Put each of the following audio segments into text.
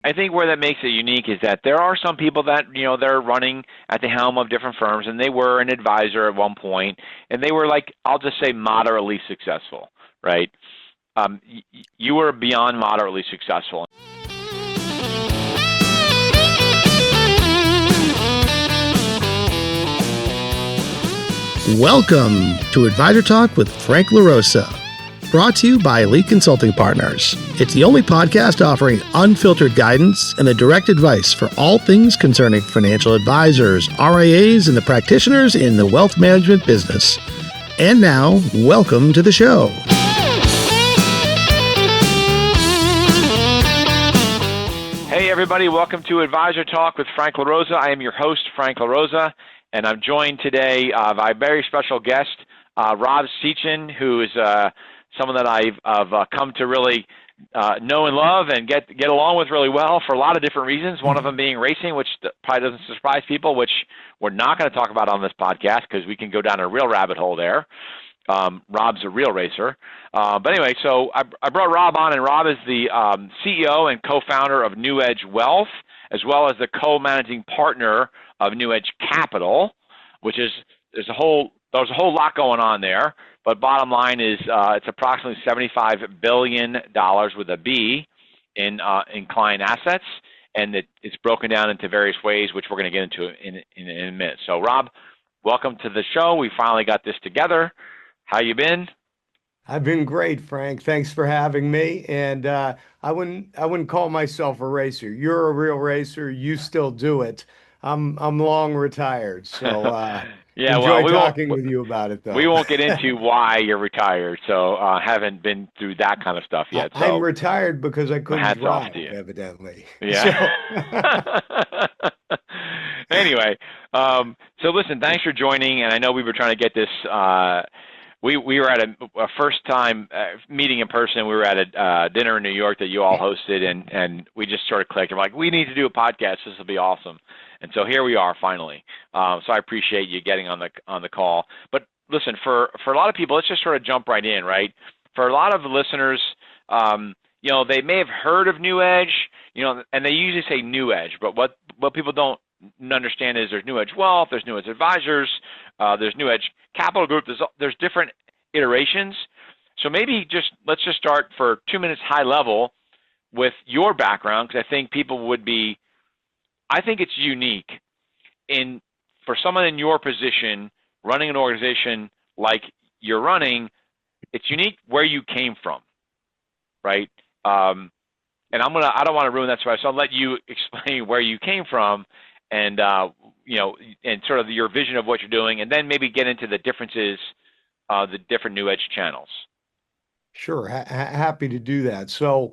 I think where that makes it unique is that there are some people that, they're running at the helm of different firms, and they were an advisor at one point, and they were like, I'll just say moderately successful, right? You were beyond moderately successful. Welcome to Advisor Talk with Frank LaRosa, brought to you by Elite Consulting Partners. It's the only podcast offering unfiltered guidance and the direct advice for all things concerning financial advisors, RIAs, and the practitioners in the wealth management business. And now, welcome to the show. Hey, everybody. Welcome to Advisor Talk with Frank LaRosa. I am your host, Frank LaRosa, and I'm joined today by a very special guest, Rob Sechan, who is someone that I've come to really know and love and get along with really well for a lot of different reasons. One of them being racing, which probably doesn't surprise people, which we're not going to talk about on this podcast because we can go down a real rabbit hole there. Rob's a real racer. But anyway, so I brought Rob on, and Rob is the CEO and co-founder of NewEdge Wealth, as well as the co-managing partner of NewEdge Capital, which is there's a whole lot going on there. But bottom line is it's approximately $75 billion with a B in client assets, and it's broken down into various ways, which we're going to get into in a minute. So, Rob, welcome to the show. We finally got this together. How you been? I've been great, Frank. Thanks for having me. And I wouldn't call myself a racer. You're a real racer. You still do it. I'm long retired, so yeah. enjoy Well, talking with you about it, though. We won't get into why you're retired. So haven't been through that kind of stuff yet. So I'm retired because I couldn't hats off drive, to you. evidently. Yeah. Anyway, so listen, thanks for joining. And I know we were trying to get this. We were at a first time meeting in person. We were at a dinner in New York that you all hosted, and we just sort of clicked. We're like, we need to do a podcast. This will be awesome. And so here we are finally. So I appreciate you getting on the call. But listen, for a lot of people, let's just sort of jump right in, right? For a lot of the listeners, they may have heard of NewEdge, and they usually say NewEdge, but what people don't understand is there's NewEdge Wealth, there's NewEdge Advisors, there's NewEdge Capital Group. There's different iterations. So maybe let's just start for 2 minutes high level with your background, because I think it's unique for someone in your position running an organization like you're running. It's unique where you came from, right? And I don't want to ruin that surprise, so I'll let you explain where you came from, and and sort of your vision of what you're doing, and then maybe get into the differences, the different NewEdge channels. Sure, happy to do that. So,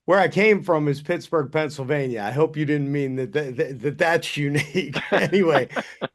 where I came from is Pittsburgh, Pennsylvania. I hope you didn't mean that's unique. Anyway,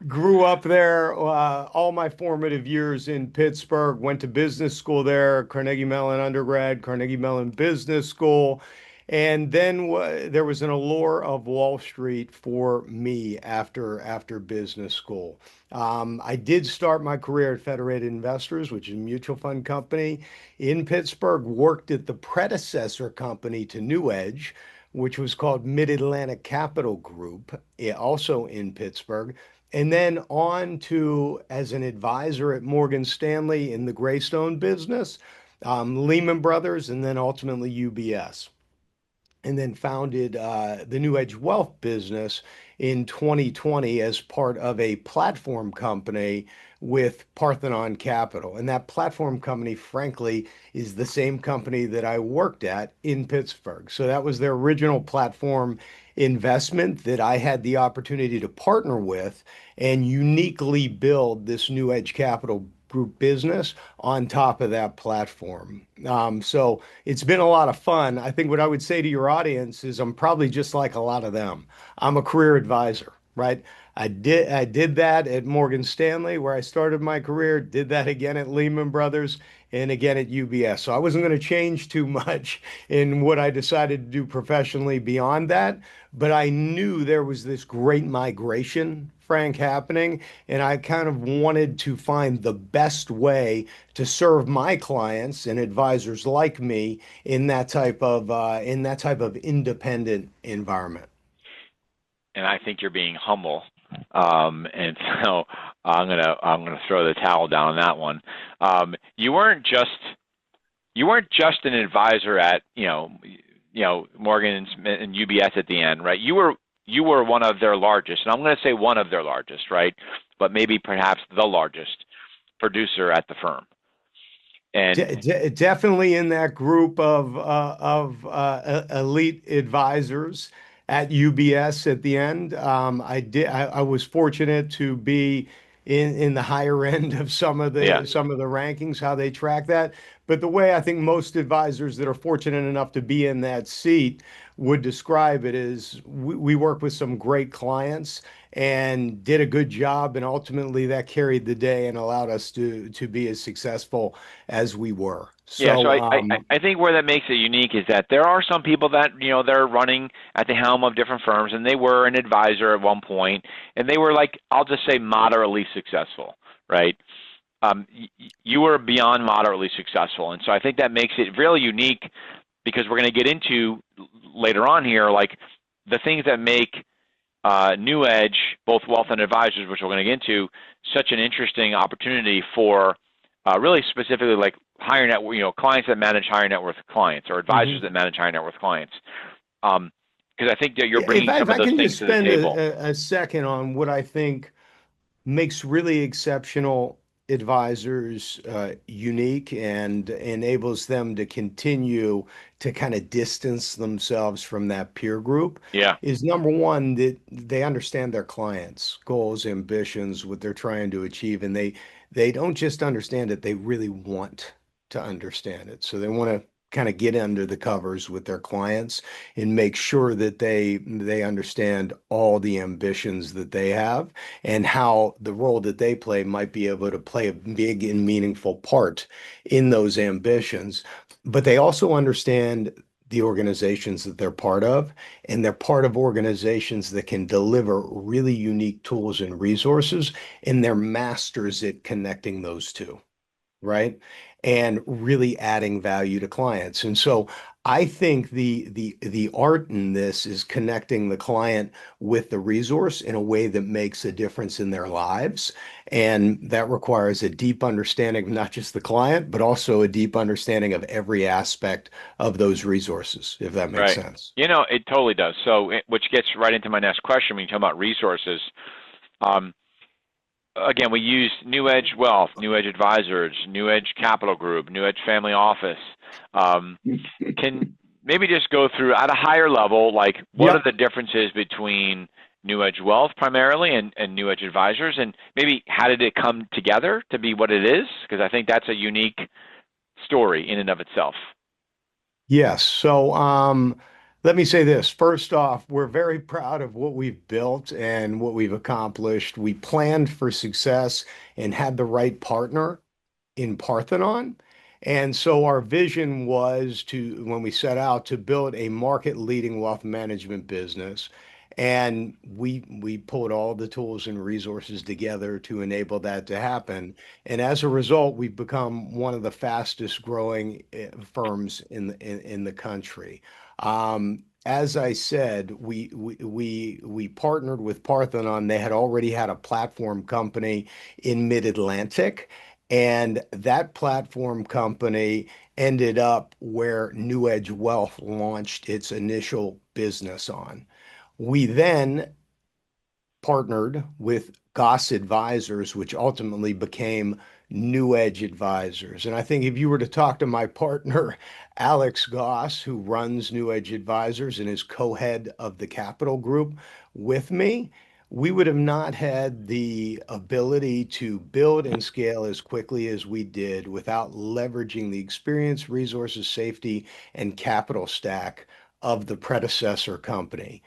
grew up there, all my formative years in Pittsburgh, went to business school there, Carnegie Mellon undergrad, Carnegie Mellon Business School. And then there was an allure of Wall Street for me after business school. I did start my career at Federated Investors, which is a mutual fund company in Pittsburgh, worked at the predecessor company to NewEdge, which was called Mid-Atlantic Capital Group, also in Pittsburgh, and then on to as an advisor at Morgan Stanley in the Greystone business, Lehman Brothers, and then ultimately UBS. And then founded the NewEdge Wealth business in 2020 as part of a platform company with Parthenon Capital. And that platform company, frankly, is the same company that I worked at in Pittsburgh. So that was their original platform investment that I had the opportunity to partner with and uniquely build this NewEdge Capital Group business on top of that platform. So it's been a lot of fun. I think what I would say to your audience is I'm probably just like a lot of them. I'm a career advisor. right? I did that at Morgan Stanley, where I started my career, did that again at Lehman Brothers, and again at UBS. So I wasn't going to change too much in what I decided to do professionally beyond that, but I knew there was this great migration, Frank, happening, and I kind of wanted to find the best way to serve my clients and advisors like me in that type of independent environment. And I think you're being humble. And so I'm gonna throw the towel down on that one. You weren't just an advisor at Morgan and UBS at the end, right? You were one of their largest, and I'm going to say one of their largest, right? But maybe perhaps the largest producer at the firm. And Definitely in that group of elite advisors at UBS at the end. I was fortunate to be in the higher end of yeah, some of the rankings, how they track that. But the way I think most advisors that are fortunate enough to be in that seat would describe it is we work with some great clients and did a good job, and ultimately that carried the day and allowed us to be as successful as we were. yeah. So So, I think where that makes it unique is that there are some people that they're running at the helm of different firms, and they were an advisor at one point, and they were like, I'll just say moderately successful, right? You were beyond moderately successful, and so I think that makes it really unique because we're going to get into later on here, like the things that make NewEdge, both wealth and advisors, which we're going to get into, such an interesting opportunity for really specifically like higher net, clients that manage higher net worth clients or advisors mhm. that manage higher net worth clients. Because I think that you're Yeah, if bringing I, if some of I those can things just to the spend table. a second on what I think makes really exceptional advisors unique and enables them to continue to kind of distance themselves from that peer group Yeah, is number one, that they understand their clients' goals, ambitions, what they're trying to achieve, and they don't just understand it, they really want to understand it. So they want to kind of get under the covers with their clients and make sure that they understand all the ambitions that they have and how the role that they play might be able to play a big and meaningful part in those ambitions. But they also understand the organizations that they're part of, and they're part of organizations that can deliver really unique tools and resources, and they're masters at connecting those two, right? And really adding value to clients. And so I think the art in this is connecting the client with the resource in a way that makes a difference in their lives. And that requires a deep understanding of not just the client, but also a deep understanding of every aspect of those resources, if that makes right. sense. It totally does. So, which gets right into my next question when you talk about resources. Um, Again, we use NewEdge Wealth, NewEdge Advisors, NewEdge Capital Group, NewEdge Family Office. Um, can maybe just go through at a higher level, like what are Yep. the differences between NewEdge Wealth primarily and NewEdge Advisors, and maybe how did it come together to be what it is? Because I think that's a unique story in and of itself. Yes. So, let me say this. First off, we're very proud of what we've built and what we've accomplished. We planned for success and had the right partner in Parthenon. And so our vision was to, when we set out to build a market leading wealth management business, and we pulled all the tools and resources together to enable that to happen. And as a result, we've become one of the fastest growing firms in the country. As I said, we partnered with Parthenon. They had already had a platform company in Mid-Atlantic. And that platform company ended up where NewEdge Wealth launched its initial business on. We then partnered with Goss Advisors, which ultimately became NewEdge Advisors. And I think if you were to talk to my partner, Alex Goss, who runs NewEdge Advisors and is co-head of the Capital Group with me, we would have not had the ability to build and scale as quickly as we did without leveraging the experience, resources, safety, and capital stack of the predecessor company.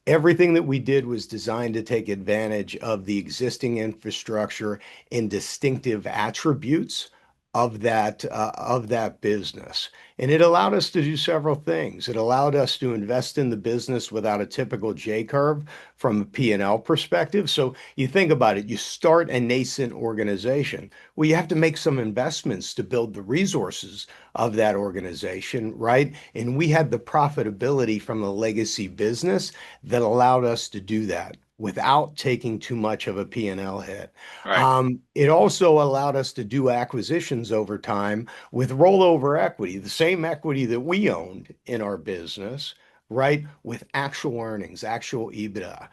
Everything that we did was designed to take advantage of the existing infrastructure and distinctive attributes of that business. And it allowed us to do several things. It allowed us to invest in the business without a typical J curve from a P&L perspective. So you think about it, you start a nascent organization. Well, you have to make some investments to build the resources of that organization, right? And we had the profitability from the legacy business that allowed us to do that without taking too much of a P&L hit. Right. It also allowed us to do acquisitions over time with rollover equity, the same equity that we owned in our business, right? With actual earnings, actual EBITDA.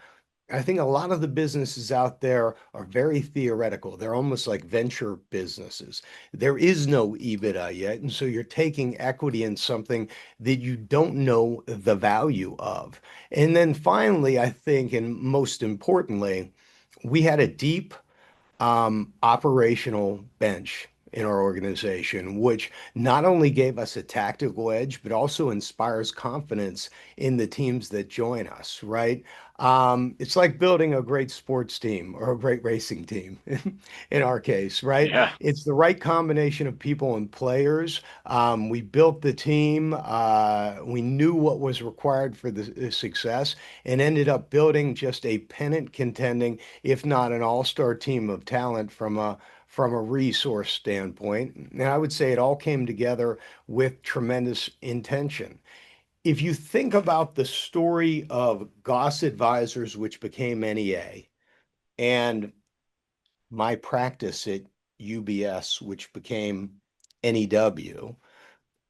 I think a lot of the businesses out there are very theoretical. They're almost like venture businesses. There is no EBITDA yet. And so you're taking equity in something that you don't know the value of. And then finally, I think, and most importantly, we had a deep operational bench in our organization, which not only gave us a tactical edge, but also inspires confidence in the teams that join us, right? It's like building a great sports team or a great racing team in our case, right? Yeah. It's the right combination of people and players. We built the team. We knew what was required for the success and ended up building just a pennant contending, if not an all-star team of talent from a resource standpoint. And I would say it all came together with tremendous intention. If you think about the story of Goss Advisors, which became NEA, and my practice at UBS, which became NEW,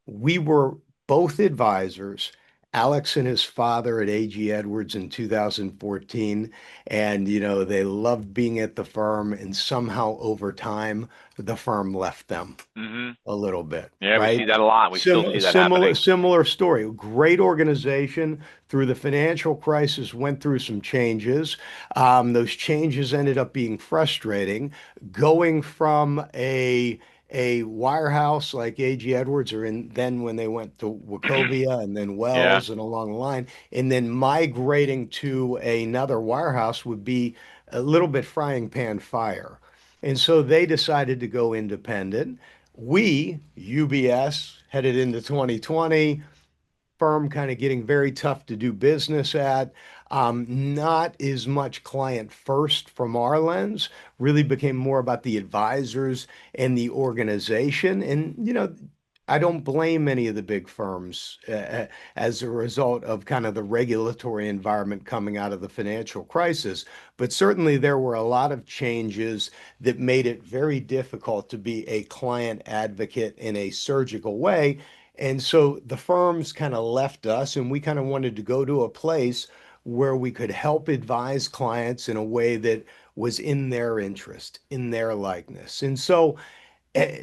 we were both advisors. Alex and his father at AG Edwards in 2014. And, they loved being at the firm. And somehow over time, the firm left them Hmm. a little bit, Yeah, we see right? that a lot. We still see that Similar, happening. similar story. Great organization through the financial crisis, went through some changes. Those changes ended up being frustrating. Going from a wirehouse like A.G. Edwards, or then when they went to Wachovia and then Yeah. Wells and along the line, and then migrating to another wirehouse would be a little bit frying pan fire. And so they decided to go independent. We, UBS, headed into 2020, firm kind of getting very tough to do business at. Not as much client first from our lens, really became more about the advisors and the organization. And, I don't blame any of the big firms as a result of kind of the regulatory environment coming out of the financial crisis. But certainly there were a lot of changes that made it very difficult to be a client advocate in a surgical way. And so the firms kind of left us, and we kind of wanted to go to a place where we could help advise clients in a way that was in their interest, in their likeness. And so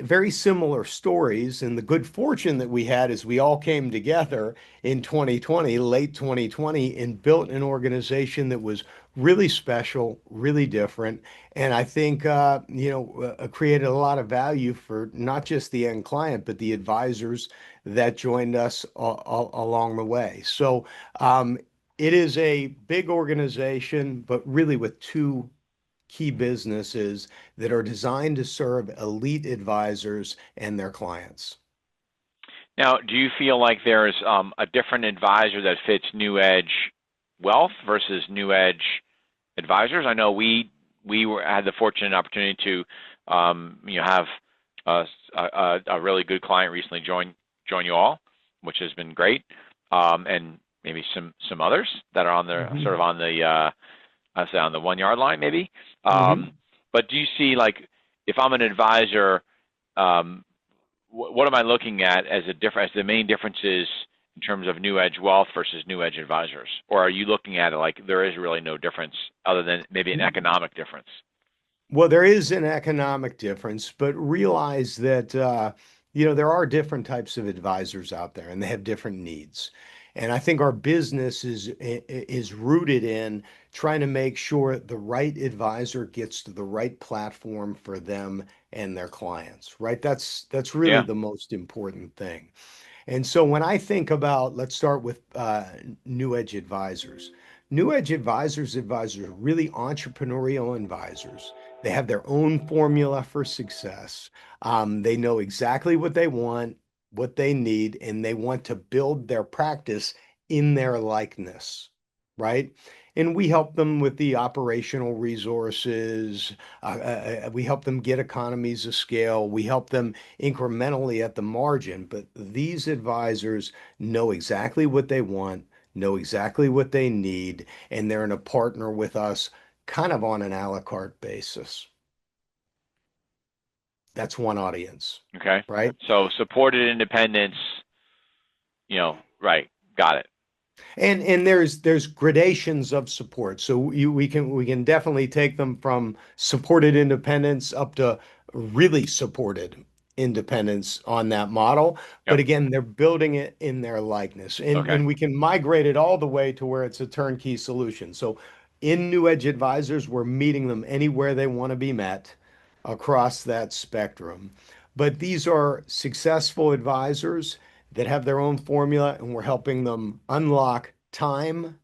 very similar stories. And the good fortune that we had is we all came together in 2020, late 2020, and built an organization that was really special, really different. And I think, created a lot of value for not just the end client, but the advisors that joined us along the way. So it is a big organization, but really with two key businesses that are designed to serve elite advisors and their clients. Now, do you feel like there's a different advisor that fits NewEdge Wealth versus NewEdge Advisors? I know had the fortunate opportunity to have a really good client recently join you all, which has been great, and maybe some others that are on the sort of on the I say on the 1 yard line maybe. Mm-hmm. But do you see, like, if I'm an advisor, what am I looking at as the main differences in terms of NewEdge Wealth versus NewEdge Advisors? Or are you looking at it like there is really no difference other than maybe an economic difference? Well, there is an economic difference, but realize that there are different types of advisors out there, and they have different needs. And I think our business is rooted in trying to make sure the right advisor gets to the right platform for them and their clients, right? That's really Yeah. the most important thing. And so when I think about, let's start with NewEdge Advisors. NewEdge advisors are really entrepreneurial advisors. They have their own formula for success. They know exactly what they want, what they need, and they want to build their practice in their likeness, right? And we help them with the operational resources. We help them get economies of scale. We help them incrementally at the margin. But these advisors know exactly what they want, know exactly what they need, and they're in a partner with us kind of on an a la carte basis. That's one audience, Okay. right? So supported independence, right. Got it. And there's gradations of support. So we can definitely take them from supported independence up to really supported independence on that model. But Yep. again, they're building it in their likeness. Okay. And we can migrate it all the way to where it's a turnkey solution. So in NewEdge Advisors, we're meeting them anywhere they want to be met across that spectrum. But these are successful advisors that have their own formula, and we're helping them unlock time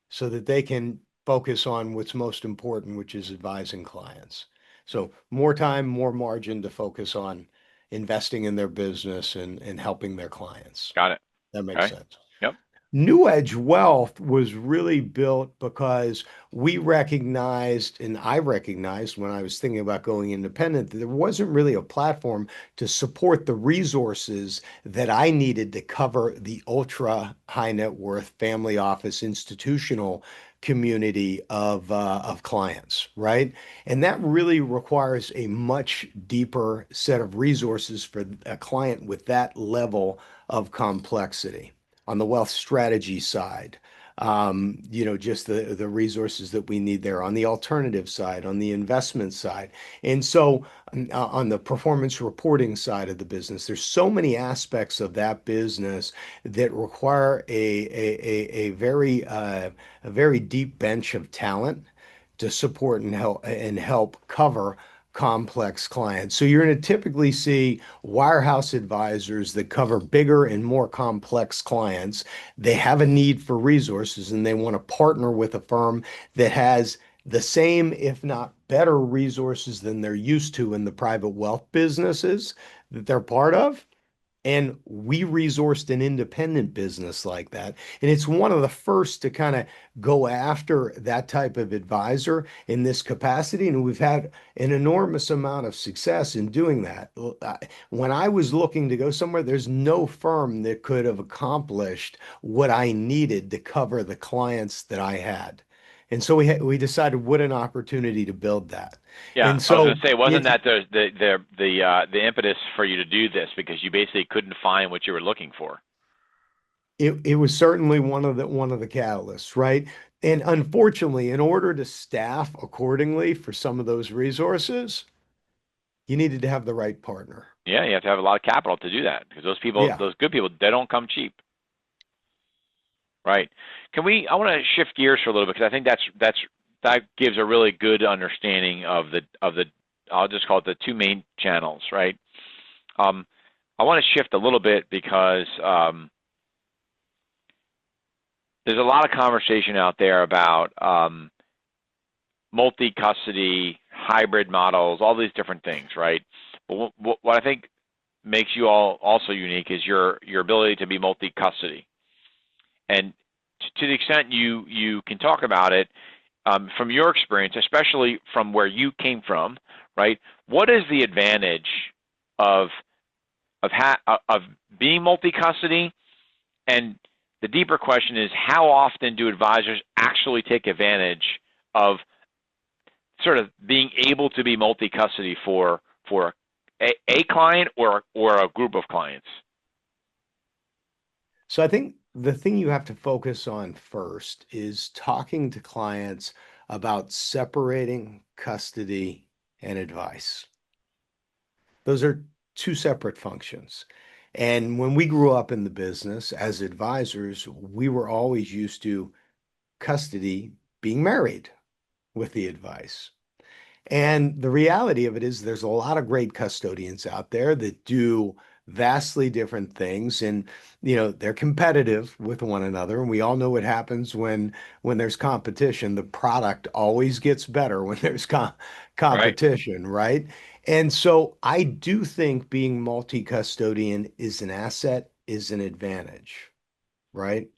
so that they can focus on what's most important, which is advising clients. So more time, more margin to focus on investing in their business and helping their clients. Got it. That makes Okay. sense. Yep. NewEdge Wealth was really built because we recognized, and I recognized when I was thinking about going independent, that there wasn't really a platform to support the resources that I needed to cover the ultra high net worth family office institutional community of clients, right? And that really requires a much deeper set of resources for a client with that level of complexity on the wealth strategy side. Just the resources that we need there on the alternative side, on the investment side. And so on the performance reporting side of the business, there's so many aspects of that business that require a very deep bench of talent to support and help cover complex clients. So you're going to typically see wirehouse advisors that cover bigger and more complex clients. They have a need for resources and they want to partner with a firm that has the same, if not better, resources than they're used to in the private wealth businesses that they're part of. And we resourced an independent business like that. And it's one of the first to kind of go after that type of advisor in this capacity. And we've had an enormous amount of success in doing that. When I was looking to go somewhere, there's no firm that could have accomplished what I needed to cover the clients that I had. And so we decided what an opportunity to build that. Yeah, And I was going so to say, wasn't it's that the impetus for you to do this because you basically couldn't find what you were looking for? it was certainly one of the catalysts, right? And unfortunately, in order to staff accordingly for some of those resources, you needed to have the right partner. Yeah, you have to have a lot of capital to do that because those people, Yeah. those good people, they don't come cheap, right? I want to shift gears for a little bit because I think that gives a really good understanding of the I'll just call it the two main channels, right? I want to shift a little bit because there's a lot of conversation out there about multi-custody, hybrid models, all these different things, right? But what I think makes you all also unique is your ability to be multi-custody. And to the extent you can talk about it from your experience, especially from where you came from, right? What is the advantage of being multi-custody? And the deeper question is, how often do advisors actually take advantage of sort of being able to be multi-custody for a client or a group of clients? So I think the thing you have to focus on first is talking to clients about separating custody and advice. Those are two separate functions. And when we grew up in the business as advisors, we were always used to custody being married with the advice. And the reality of it is there's a lot of great custodians out there that do vastly different things. And, they're competitive with one another. And we all know what happens when there's competition. The product always gets better when there's Right. competition, right? And so I do think being multi-custodian is an asset, is an advantage, right?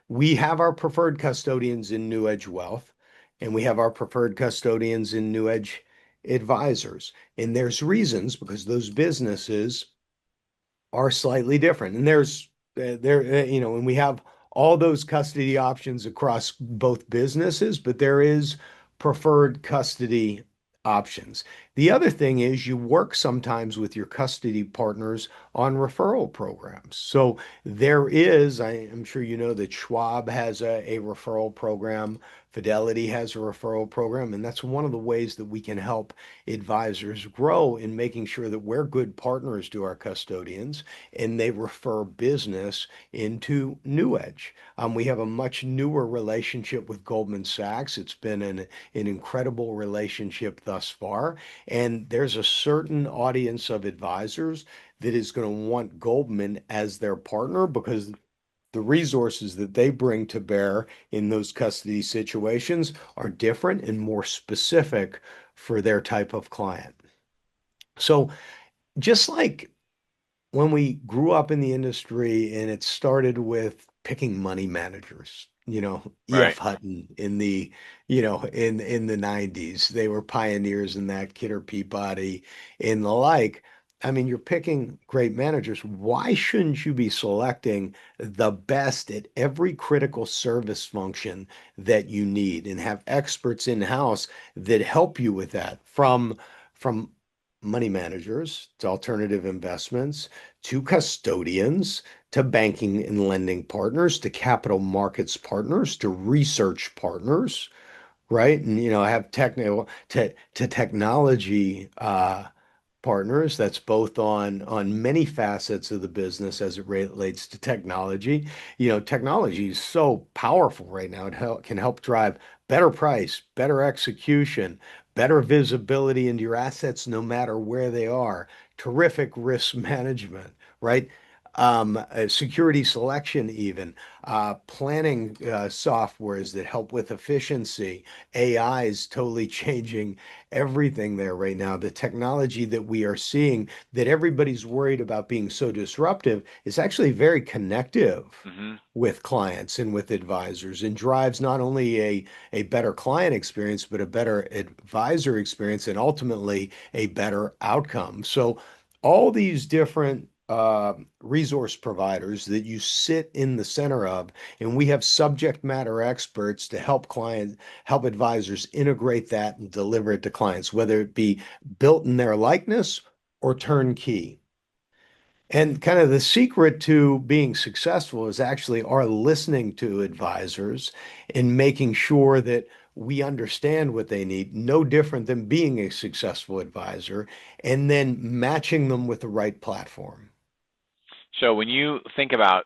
We have our preferred custodians in NewEdge Wealth, and we have our preferred custodians in NewEdge Advisors. And there's reasons because those businesses are slightly different. And and we have all those custody options across both businesses, but there is preferred custody options. The other thing is you work sometimes with your custody partners on referral programs. So I'm sure you know that Schwab has a referral program. Fidelity has a referral program, and that's one of the ways that we can help advisors grow in making sure that we're good partners to our custodians and they refer business into NewEdge. We have a much newer relationship with Goldman Sachs. It's been an incredible relationship thus far. And there's a certain audience of advisors that is going to want Goldman as their partner because the resources that they bring to bear in those custody situations are different and more specific for their type of client. So just like when we grew up in the industry and it started with picking money managers, Right. E.F. Hutton in the 90s, they were pioneers in that, Kidder Peabody and the like. I mean, you're picking great managers. Why shouldn't you be selecting the best at every critical service function that you need and have experts in-house that help you with that from money managers to alternative investments to custodians, to banking and lending partners, to capital markets partners, to research partners, right? And I have technical to technology partners. That's both on many facets of the business as it relates to technology. Technology is so powerful right now. Can help drive better price, better execution, better visibility into your assets no matter where they are, terrific risk management, right? Security selection, even planning softwares that help with efficiency. AI is totally changing everything there right now. The technology that we are seeing that everybody's worried about being so disruptive is actually very connective Hmm. with clients and with advisors and drives not only a better client experience, but a better advisor experience and ultimately a better outcome. So all these different resource providers that you sit in the center of, and we have subject matter experts to help advisors integrate that and deliver it to clients, whether it be built in their likeness or turnkey. And kind of the secret to being successful is actually our listening to advisors and making sure that we understand what they need, no different than being a successful advisor, and then matching them with the right platform. So when you think about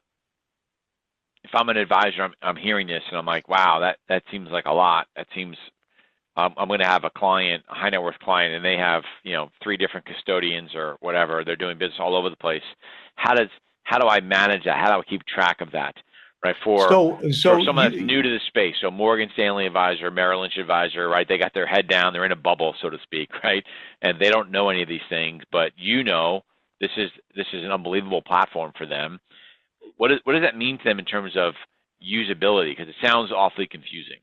if I'm an advisor, I'm hearing this and I'm like, wow, that seems like a lot. That seems I'm going to have a client, a high net worth client, and they have three different custodians or whatever. They're doing business all over the place. How do I manage that? How do I keep track of that? Right, So, for so someone that's you, new to the space, so Morgan Stanley advisor, Merrill Lynch advisor, right? They got their head down, they're in a bubble, so to speak, right? And they don't know any of these things, but this is an unbelievable platform for them. What does that mean to them in terms of usability? Because it sounds awfully confusing.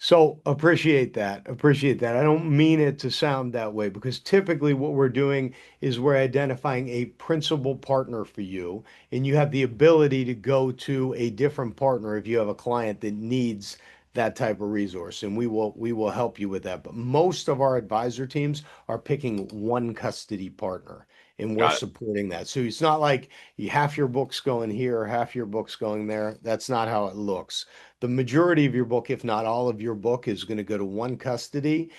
So appreciate that. Appreciate that. I don't mean it to sound that way because typically what we're doing is we're identifying a principal partner for you, and you have the ability to go to a different partner if you have a client that needs that type of resource, and we will help you with that. But most of our advisor teams are picking one custody partner, and we're Got it. supporting that. So it's not like half your book's going here, half your book's going there. That's not how it looks. The majority of your book, if not all of your book, is going to go to one custody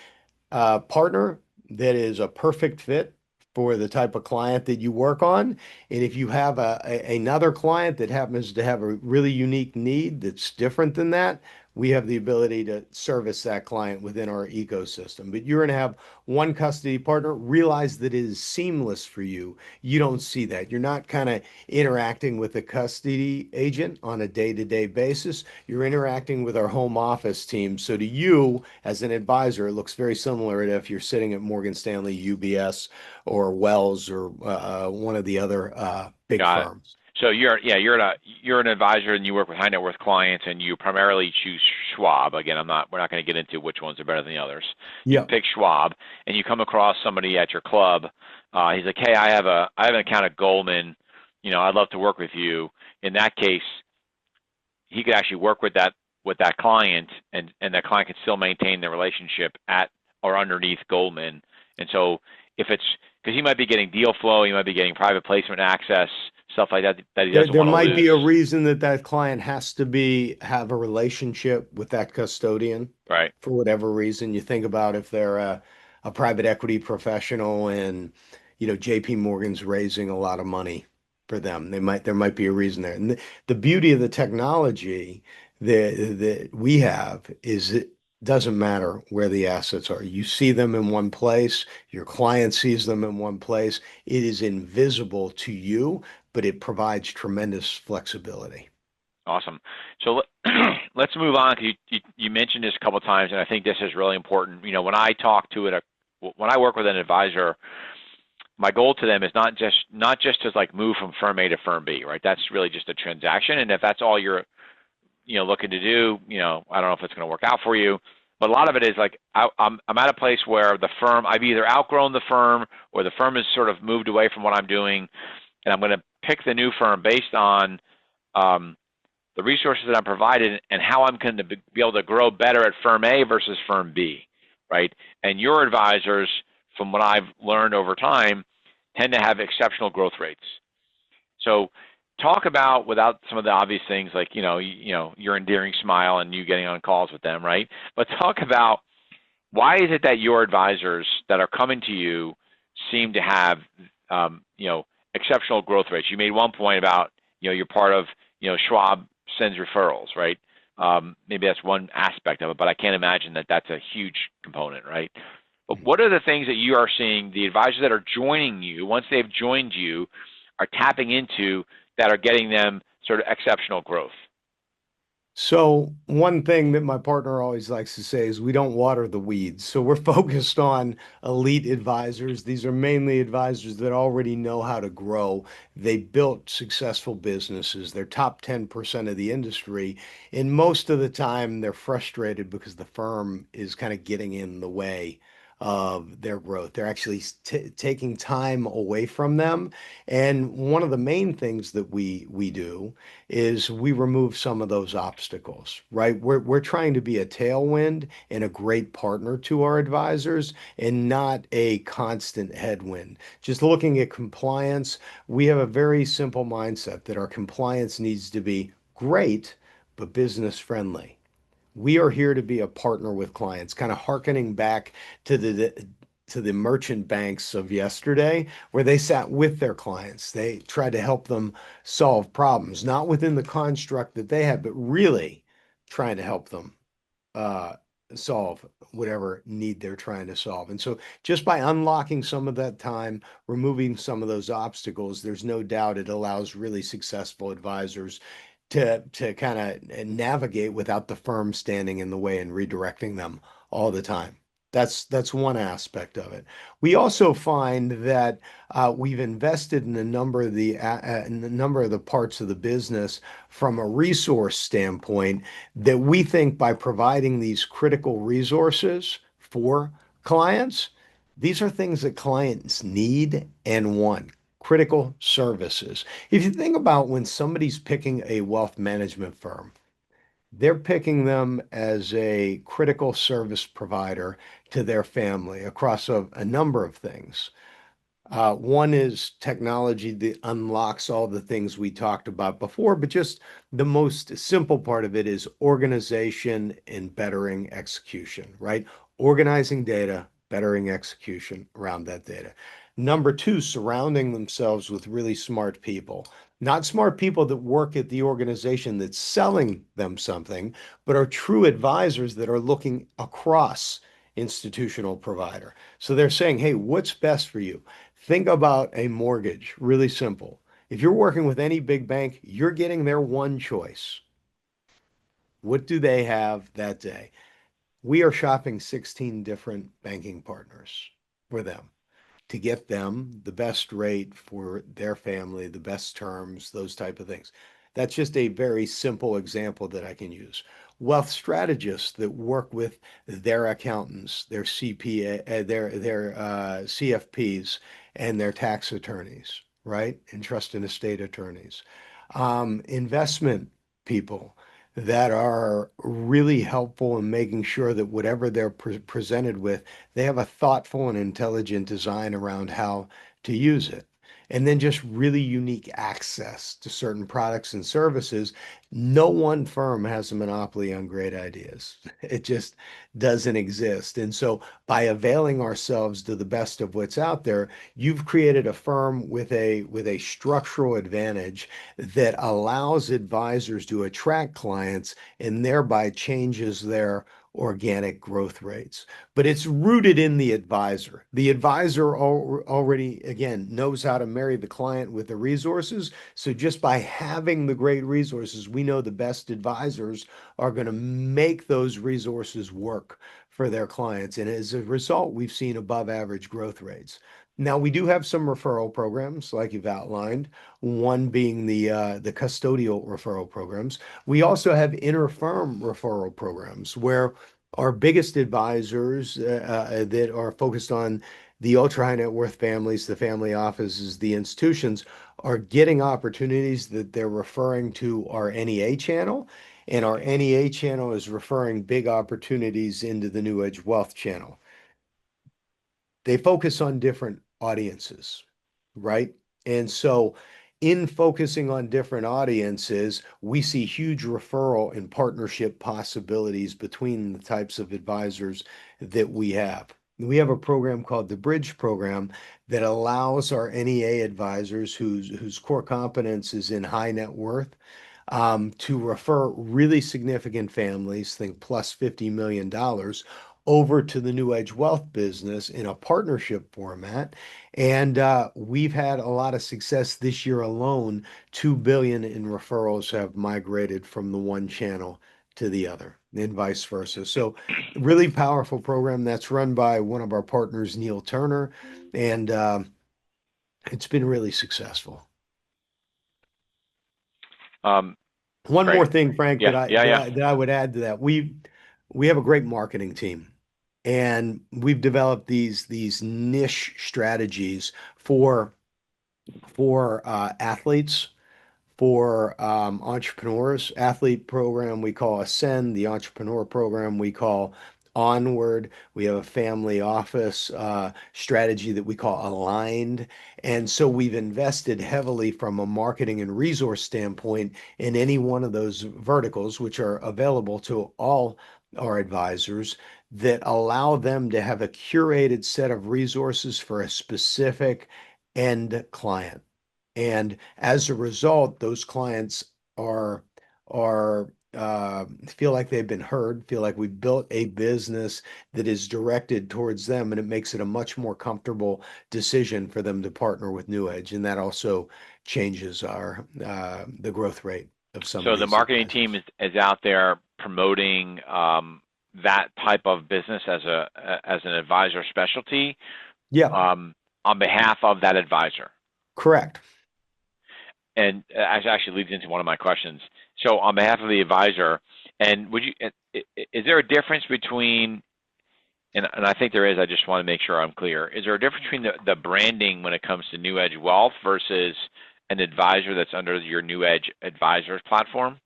partner that is a perfect fit for the type of client that you work on. And if you have another client that happens to have a really unique need that's different than that, we have the ability to service that client within our ecosystem. But you're going to have one custody partner. Realize that it is seamless for you. You don't see that. You're not kind of interacting with the custody agent on a day-to-day basis. You're interacting with our home office team. So to you, as an advisor, it looks very similar to if you're sitting at Morgan Stanley, UBS, or Wells, or one of the other big Got it. firms. So you're an advisor and you work with high net worth clients and you primarily choose Schwab. Again, we're not going to get into which ones are better than the others. You Yeah. pick Schwab and you come across somebody at your club. He's like, hey, I have an account at Goldman. I'd love to work with you. In that case, he could actually work with that client, and that client can still maintain the relationship at or underneath Goldman. And so if it's because he might be getting deal flow, he might be getting private placement access, stuff like that he doesn't There want to might be a lose. reason that that client has to have a relationship with that custodian Right. for whatever reason. You think about if they're a private equity professional and JP Morgan's raising a lot of money for them. There might be a reason there. And the beauty of the technology that we have is it doesn't matter where the assets are. You see them in one place, your client sees them in one place. It is invisible to you, but it provides tremendous flexibility. Awesome. So let's move on. 'Cause you mentioned this a couple of times, and I think this is really important. When I talk to when I work with an advisor, my goal to them is not just to like move from firm A to firm B, right? That's really just a transaction, and if that's all you're looking to do, I don't know if it's going to work out for you. But a lot of it is like I'm at a place where I've either outgrown the firm or the firm has sort of moved away from what I'm doing, and I'm going to pick the new firm based on the resources that I'm provided and how I'm going to be able to grow better at firm A versus firm B, right? And your advisors, from what I've learned over time, tend to have exceptional growth rates. So talk about, without some of the obvious things like, your endearing smile and you getting on calls with them, right? But talk about why is it that your advisors that are coming to you seem to have, exceptional growth rates? You made one point about, you're part of, Schwab sends referrals, right? Maybe that's one aspect of it, but I can't imagine that that's a huge component, right? But what are the things that you are seeing the advisors that are joining you, once they've joined you, are tapping into that are getting them sort of exceptional growth? So one thing that my partner always likes to say is we don't water the weeds. So we're focused on elite advisors. These are mainly advisors that already know how to grow. They built successful businesses. They're top 10% of the industry. And most of the time they're frustrated because the firm is kind of getting in the way of their growth. They're actually taking time away from them. And one of the main things that we do is we remove some of those obstacles, right? We're trying to be a tailwind and a great partner to our advisors and not a constant headwind. Just looking at compliance, we have a very simple mindset that our compliance needs to be great, but business friendly. We are here to be a partner with clients, kind of hearkening back to the merchant banks of yesterday, where they sat with their clients. They tried to help them solve problems, not within the construct that they had, but really trying to help them uh, solve whatever need they're trying to solve. And so just by unlocking some of that time, removing some of those obstacles, there's no doubt it allows really successful advisors to kind of navigate without the firm standing in the way and redirecting them all the time. That's one aspect of it. We also find that we've invested in a number of the parts of the business from a resource standpoint that we think by providing these critical resources for clients, these are things that clients need and want. Critical services. If you think about when somebody's picking a wealth management firm, they're picking them as a critical service provider to their family across a number of things. One is technology that unlocks all the things we talked about before, but just the most simple part of it is organization and bettering execution, right? Organizing data, bettering execution around that data. Number two, surrounding themselves with really smart people. Not smart people that work at the organization that's selling them something, but are true advisors that are looking across institutional provider. So they're saying, hey, what's best for you? Think about a mortgage, really simple. If you're working with any big bank, you're getting their one choice. What do they have that day? We are shopping 16 different banking partners for them to get them the best rate for their family, the best terms, those type of things. That's just a very simple example that I can use. Wealth strategists that work with their accountants, their CPA, their CFPs, and their tax attorneys, right? And trust and estate attorneys. Investment people that are really helpful in making sure that whatever they're presented with, they have a thoughtful and intelligent design around how to use it. And then just really unique access to certain products and services. No one firm has a monopoly on great ideas. It just doesn't exist. And so by availing ourselves to the best of what's out there, you've created a firm with a structural advantage that allows advisors to attract clients and thereby changes their organic growth rates. But it's rooted in the advisor. The advisor already, again, knows how to marry the client with the resources. So just by having the great resources, we know the best advisors are going to make those resources work for their clients. And as a result, we've seen above average growth rates. Now, we do have some referral programs, like you've outlined, one being the custodial referral programs. We also have inter-firm referral programs where our biggest advisors that are focused on the ultra high net worth families, the family offices, the institutions are getting opportunities that they're referring to our NEA channel. And our NEA channel is referring big opportunities into the NewEdge Wealth channel. They focus on different audiences, right? And so in focusing on different audiences, we see huge referral and partnership possibilities between the types of advisors that we have. We have a program called the Bridge Program that allows our NEA advisors whose core competence is in high net worth to refer really significant families, think plus $50 million, over to the NewEdge Wealth business in a partnership format. And we've had a lot of success this year alone. 2 billion in referrals have migrated from the one channel to the other and vice versa. So really powerful program that's run by one of our partners, Neil Turner, and it's been really successful. One Great. more thing, Frank, Yeah, that I yeah, that yeah. I that I would add to that. We have a great marketing team, and we've developed these niche strategies for athletes, for entrepreneurs. Athlete program we call Ascend, the entrepreneur program we call Onward. We have a family office strategy that we call Aligned. And so we've invested heavily from a marketing and resource standpoint in any one of those verticals, which are available to all our advisors that allow them to have a curated set of resources for a specific end client. And as a result, those clients are feel like they've been heard, feel like we've built a business that is directed towards them, and it makes it a much more comfortable decision for them to partner with NewEdge. And that also changes our the growth rate of some of So the these marketing team advisors. is out there promoting that type of business as an advisor specialty Yeah, on behalf of that advisor. correct. And actually leads into one of my questions. So on behalf of the advisor, and would you, is there a difference between, and I think there is, I just want to make sure I'm clear, is there a difference between the branding when it comes to NewEdge Wealth versus an advisor that's under your NewEdge Advisors platform?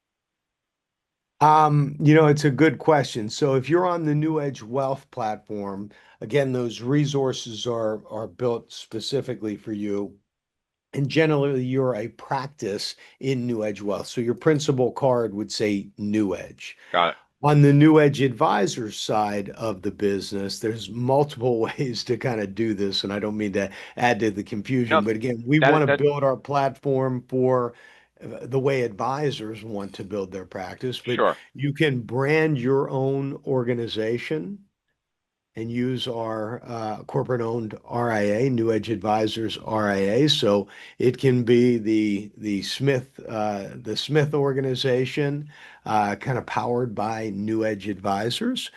It's a good question. So if you're on the NewEdge Wealth platform, again, those resources are built specifically for you. And generally, you're a practice in NewEdge Wealth. So your principal card would say NewEdge. Got it. On the NewEdge Advisors side of the business, there's multiple ways to kind of do this, and I don't mean to add to the No, confusion, but again, we that want to that build our platform for the way advisors want to build their practice, but Sure. you can brand your own organization and use our corporate-owned RIA, NewEdge Advisors RIA. So it can be the Smith organization, kind of powered by NewEdge Advisors.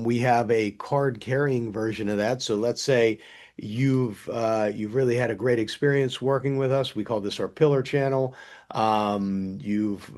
We have a card-carrying version of that. So let's say you've really had a great experience working with us. We call this our pillar channel. You've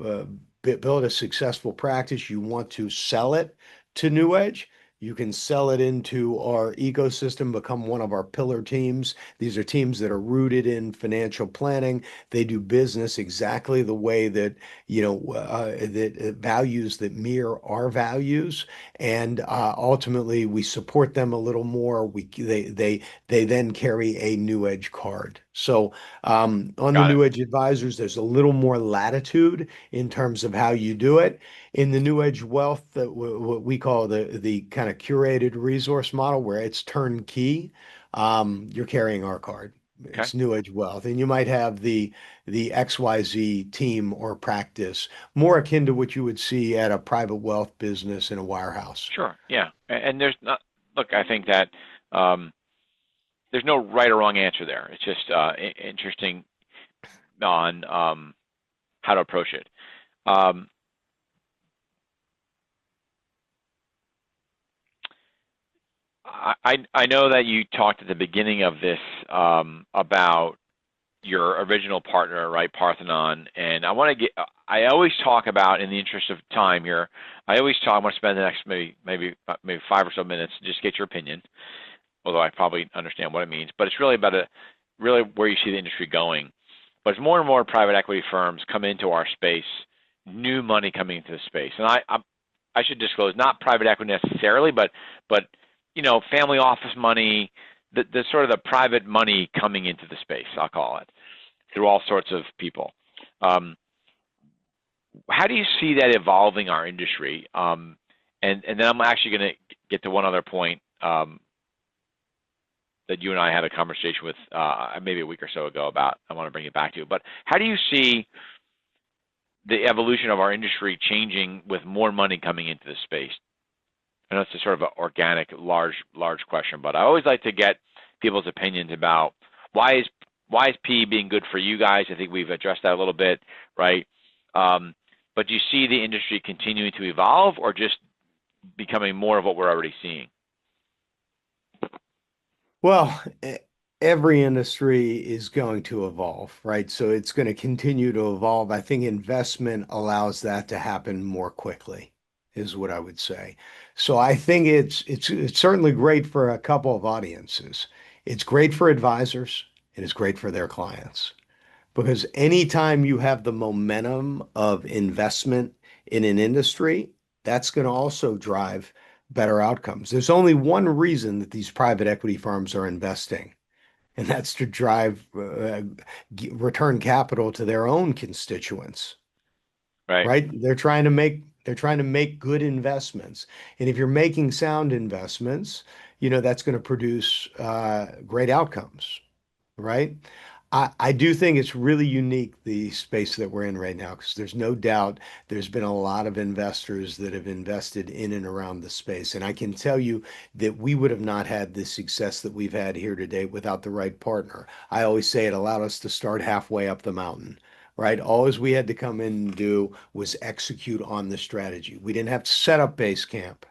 built a successful practice. You want to sell it to NewEdge. You can sell it into our ecosystem, become one of our pillar teams. These are teams that are rooted in financial planning. They do business exactly the way that, that values that mirror our values. And ultimately, we support them a little more. They then carry a NewEdge card. So on the Got it. NewEdge Advisors, there's a little more latitude in terms of how you do it. In the NewEdge Wealth, what we call the kind of curated resource model, where it's turnkey, you're carrying our card. Okay. It's NewEdge Wealth, and you might have the XYZ team or practice, more akin to what you would see at a private wealth business in a wirehouse. Sure. Yeah. And there's not, look, I think that there's no right or wrong answer there. It's just interesting on how to approach it. I know that you talked at the beginning of this about your original partner, right, Parthenon, and I always talk about, in the interest of time here, I want to spend the next maybe 5 or so minutes to just get your opinion, although I probably understand what it means, but it's really about really where you see the industry going. But as more and more private equity firms come into our space, new money coming into the space, and I should disclose, not private equity necessarily, but family office money, the sort of the private money coming into the space, I'll call it, through all sorts of people. How do you see that evolving our industry? And then I'm actually going to get to one other point that you and I had a conversation with maybe a week or so ago about. I want to bring it back to you. But how do you see the evolution of our industry changing with more money coming into the space? I know it's a sort of an organic, large question, but I always like to get people's opinions about why is PE being good for you guys. I think we've addressed that a little bit, right? But do you see the industry continuing to evolve, or just becoming more of what we're already seeing? Well, every industry is going to evolve, right? So it's going to continue to evolve. I think investment allows that to happen more quickly, is what I would say. So I think it's certainly great for a couple of audiences. It's great for advisors and it's great for their clients, because anytime you have the momentum of investment in an industry, that's going to also drive better outcomes. There's only one reason that these private equity firms are investing, and that's to drive return capital to their own constituents. Right. Right? They're trying to make good investments. And if you're making sound investments, that's going to produce great outcomes, right? I do think it's really unique, the space that we're in right now, because there's no doubt there's been a lot of investors that have invested in and around the space. And I can tell you that we would have not had the success that we've had here today without the right partner. I always say it allowed us to start halfway up the mountain, right? All we had to come in and do was execute on the strategy. We didn't have to set up base camp.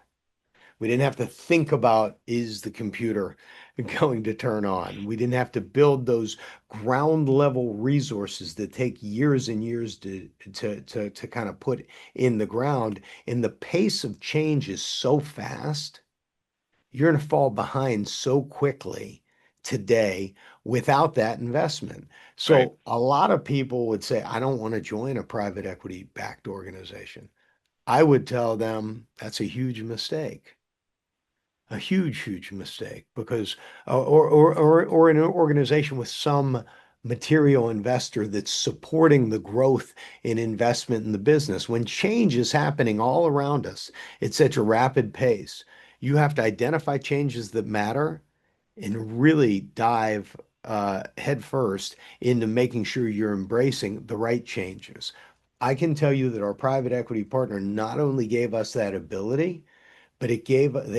We didn't have to think about, is the computer going to turn on? We didn't have to build those ground level resources that take years and years to kind of put in the ground. And the pace of change is so fast, you're going to fall behind so quickly today without that investment. Right. So a lot of people would say, I don't want to join a private equity backed organization. I would tell them that's a huge mistake, a huge, huge mistake, because or an organization with some material investor that's supporting the growth in investment in the business. When change is happening all around us at such a rapid pace, you have to identify changes that matter and really dive head first into making sure you're embracing the right changes. I can tell you that our private equity partner not only gave us that ability, but they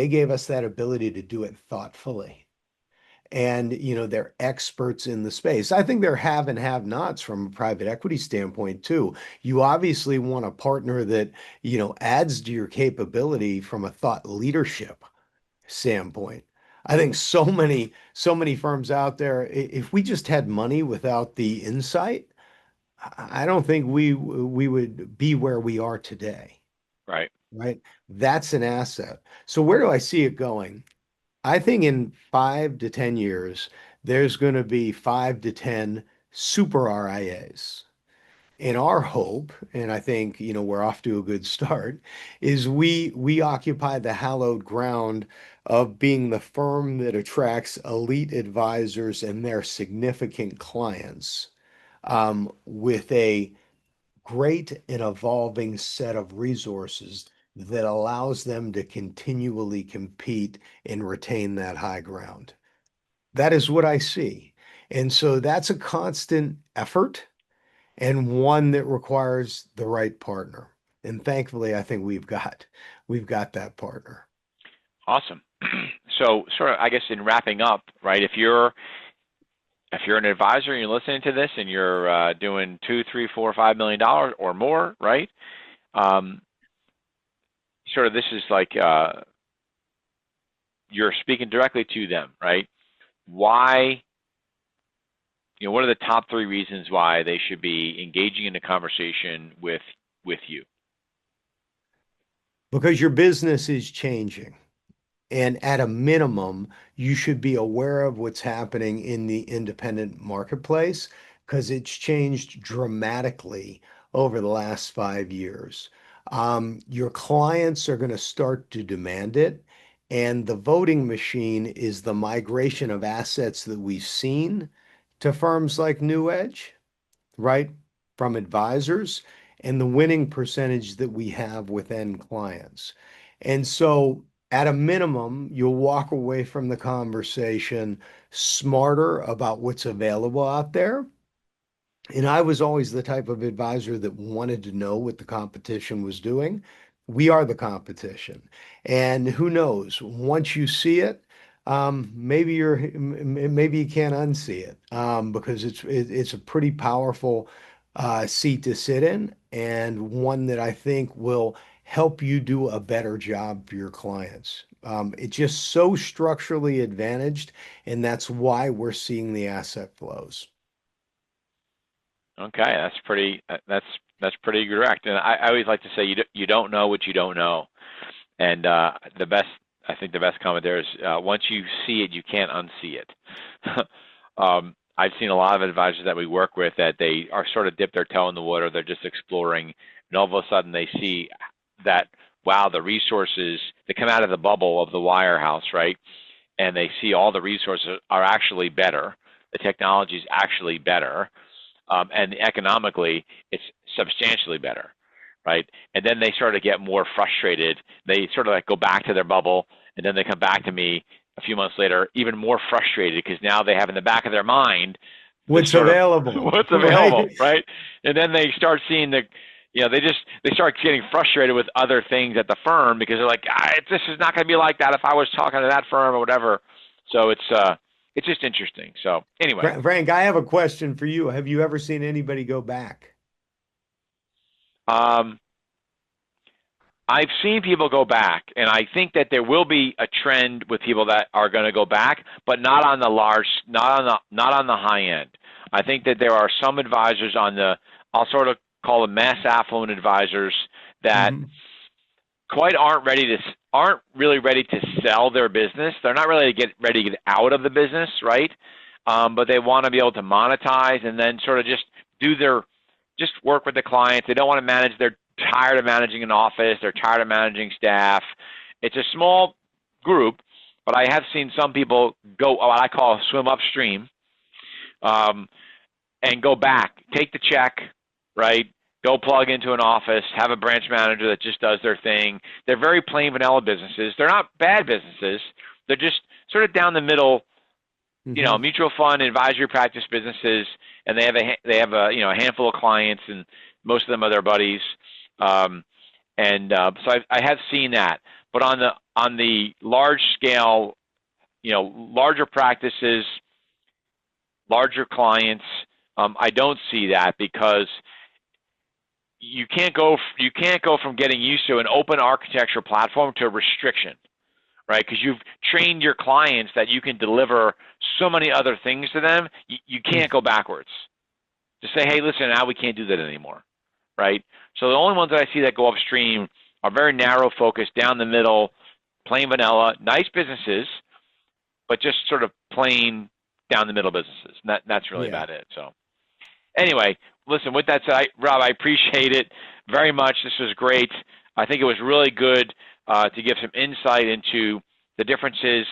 gave us that ability to do it thoughtfully. And they're experts in the space. I think they're have and have nots from a private equity standpoint too. You obviously want a partner that adds to your capability from a thought leadership standpoint. I think so many firms out there, if we just had money without the insight, I don't think we would be where we are today. Right. Right? That's an asset. So where do I see it going? I think in 5 to 10 years, there's going to be 5 to 10 super RIAs. And our hope, and I think we're off to a good start, is we occupy the hallowed ground of being the firm that attracts elite advisors and their significant clients, with a great and evolving set of resources that allows them to continually compete and retain that high ground. That is what I see. And so that's a constant effort and one that requires the right partner. And thankfully, I think we've got that partner. Awesome. So sort of, I guess in wrapping up, right, if you're an advisor and you're listening to this and you're doing $2, $3, $4, $5 million or more, right? Sort of this is like you're speaking directly to them, right? Why? What are the top 3 reasons why they should be engaging in a conversation with you? Because your business is changing. And at a minimum, you should be aware of what's happening in the independent marketplace because it's changed dramatically over the last 5 years. Your clients are going to start to demand it. And the voting machine is the migration of assets that we've seen to firms like NewEdge, right? From advisors and the winning percentage that we have with end clients. And so at a minimum, you'll walk away from the conversation smarter about what's available out there. And I was always the type of advisor that wanted to know what the competition was doing. We are the competition. And who knows, once you see it, maybe you can't unsee it, because it's a pretty powerful seat to sit in, and one that I think will help you do a better job for your clients. It's just so structurally advantaged, and that's why we're seeing the asset flows. Okay, that's pretty direct. And I always like to say you don't know what you don't know. And I think the best comment there is once you see it, you can't unsee it. I've seen a lot of advisors that we work with that they are sort of dip their toe in the water. They're just exploring, and all of a sudden they see that, wow, the resources that come out of the bubble of the wirehouse, right? And they see all the resources are actually better. The technology is actually better. And economically, it's substantially better, right? And then they sort of get more frustrated. They sort of like go back to their bubble, and then they come back to me a few months later, even more frustrated because now they have in the back of their mind what's available, right? And then they start seeing they start getting frustrated with other things at the firm because they're like, this is not going to be like that if I was talking to that firm or whatever. So it's just interesting. So anyway, Frank, I have a question for you. Have you ever seen anybody go back? I've seen people go back, and I think that there will be a trend with people that are going to go back, but not on the high end. I think that there are some advisors I'll sort of call them mass affluent advisors that aren't really ready to sell their business. They're not really ready to get out of the business, right? But they want to be able to monetize and then sort of just work with the clients. They don't want to manage. They're tired of managing an office. They're tired of managing staff. It's a small group, but I have seen some people go, what I call swim upstream, and go back, take the check, right? Go plug into an office, have a branch manager that just does their thing. They're very plain vanilla businesses. They're not bad businesses. They're just sort of down the middle mutual fund advisory practice businesses, and they have a handful of clients, and most of them are their buddies. So I have seen that, but on the large scale, larger practices, larger clients, I don't see that, because you can't go from getting used to an open architecture platform to a restriction, right? Because you've trained your clients that you can deliver so many other things to them. You can't go backwards. Just say, hey, listen, now we can't do that anymore, right? So the only ones that I see that go upstream are very narrow focused, down the middle, plain vanilla, nice businesses, but just sort of plain down the middle businesses. And that's really about it. So anyway, listen, with that said, Rob, I appreciate it very much. This was great. I think it was really good to give some insight into the differences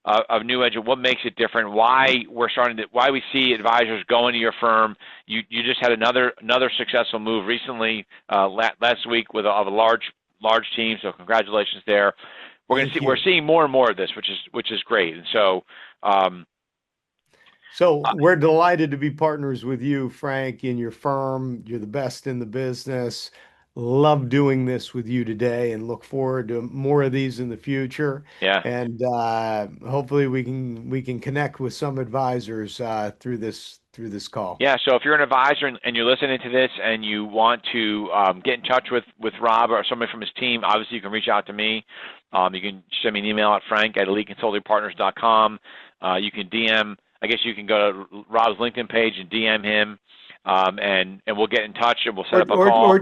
of NewEdge and what makes it different, why we see advisors going to your firm. You just had another successful move recently last week with a large team, so congratulations there. We're seeing more and more of this, which is great. And so we're delighted to be partners with you, Frank, in your firm. You're the best in the business. Love doing this with you today, and look forward to more of these in the future. Yeah. And hopefully we can connect with some advisors through this call. Yeah. So if you're an advisor and you're listening to this and you want to get in touch with Rob or somebody from his team, obviously you can reach out to me. You can send me an email at frank@eliteconsultingpartners.com. You can DM. I guess you can go to Rob's LinkedIn page and DM him, and we'll get in touch and we'll set up a call. Or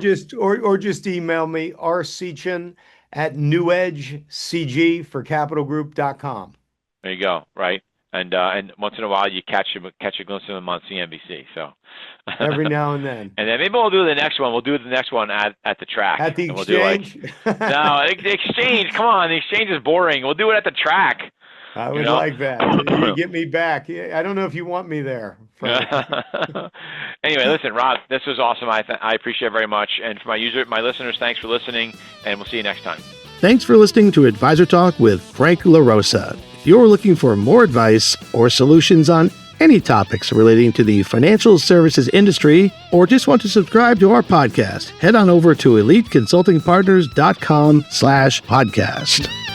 just email me, rsechan@newedgecg4capitalgroup.com. There you go. Right. And once in a while you catch a glimpse of him on CNBC. So every now and then. And then maybe we'll do the next one. We'll do the next one at the track. At the exchange? No, the exchange. Come on, the exchange is boring. We'll do it at the track. I would like that. You get me back. I don't know if you want me there. Anyway, listen, Rob, this was awesome. I appreciate it very much. And for my listeners, thanks for listening, and we'll see you next time. Thanks for listening to Advisor Talk with Frank LaRosa. If you're looking for more advice or solutions on any topics relating to the financial services industry, or just want to subscribe to our podcast, head on over to eliteconsultingpartners.com/podcast.